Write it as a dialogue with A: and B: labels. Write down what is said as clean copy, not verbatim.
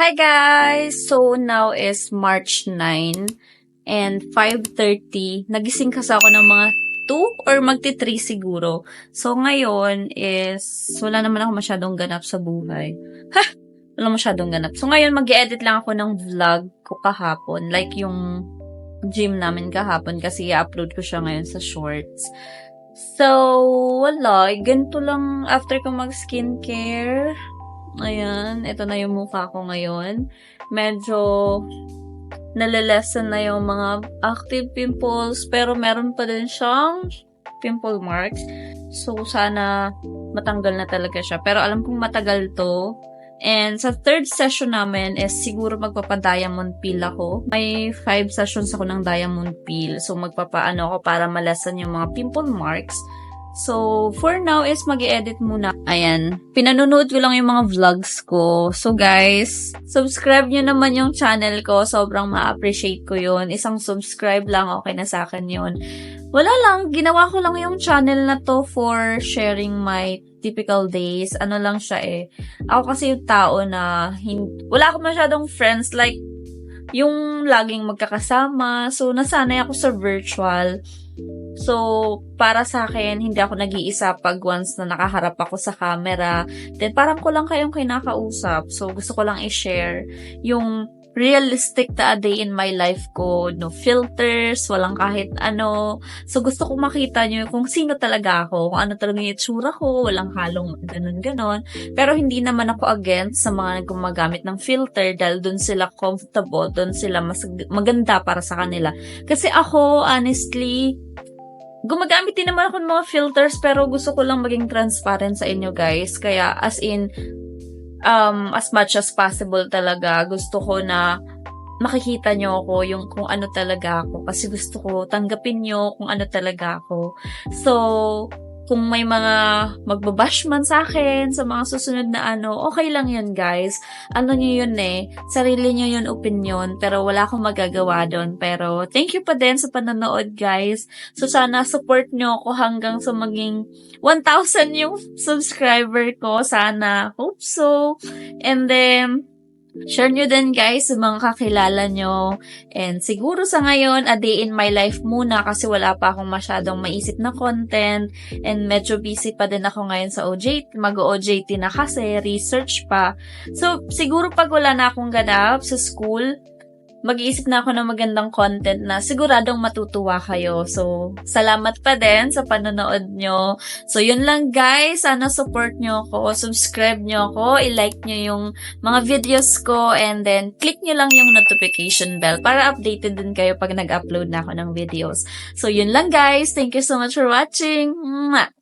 A: Hi guys! So now is March 9 and 5:30. Nagising kasi ako ng mga 2 or magti-3 siguro. So ngayon is wala naman ako masyadong ganap sa buhay. Wala masyadong ganap. So ngayon mag-edit lang ako ng vlog ko kahapon. Like yung gym namin kahapon kasi i-upload ko siya ngayon sa shorts. So wala. Ganito lang after ko mag-skincare. Ayan, ito na yung mukha ko ngayon. Medyo nalilesen na yung mga active pimples, pero meron pa din siyang pimple marks. So, sana matanggal na talaga siya. Pero alam kong matagal to. And sa third session namin is siguro magpapa-diamond peel ako. May 5 sessions ako ng diamond peel. So, magpapaano ako para malesen yung mga pimple marks. So, for now is mag-i-edit muna. Ayan. Pinanunood ko lang yung mga vlogs ko. So, guys, subscribe nyo naman yung channel ko. Sobrang ma-appreciate ko yun. Isang subscribe lang, okay na sa akin yun. Wala lang. Ginawa ko lang yung channel na to for sharing my typical days. Ano lang siya eh. Ako kasi yung tao na wala akong masyadong friends. Like, yung laging magkakasama. So, nasanay ako sa virtual. So, para sa akin, hindi ako nag-iisa pag once na nakaharap ako sa camera. Then, parang ko lang kayong kinakausap. So, gusto ko lang i-share yung realistic na a day in my life ko. No filters, walang kahit ano. So, gusto ko makita nyo kung sino talaga ako. Kung ano talaga yung itsura ko. Walang halong ganun-ganon. Pero, hindi naman ako against sa mga gumagamit ng filter dahil dun sila comfortable. Dun sila maganda para sa kanila. Kasi ako, honestly, gumagamit din naman ako ng mga filters pero gusto ko lang maging transparent sa inyo guys. Kaya as in, as much as possible talaga, gusto ko na makikita nyo ako yung kung ano talaga ako. Kasi gusto ko tanggapin nyo kung ano talaga ako. So, kung may mga magbabash man sa akin sa mga susunod na ano, okay lang yun guys. Ano nyo yun eh, sarili nyo yun opinion, pero wala akong magagawa doon. Pero thank you pa din sa panonood guys. So sana support nyo ako hanggang sa maging 1,000 yung subscriber ko. Sana, hope so. And then, share nyo din guys sa mga kakilala nyo. And siguro sa ngayon, a day in my life muna kasi wala pa akong masyadong maisip na content. And medyo busy pa din ako ngayon sa OJT. Mag-OJT na kasi, research pa. So, siguro pag wala na akong ganap sa school, mag-iisip na ako ng magandang content na siguradong matutuwa kayo. So, salamat pa din sa panonood nyo. So, yun lang guys. Sana support nyo ako. Subscribe nyo ako. I-like nyo yung mga videos ko. And then, click nyo lang yung notification bell para updated din kayo pag nag-upload na ako ng videos. So, yun lang guys. Thank you so much for watching. Mwah!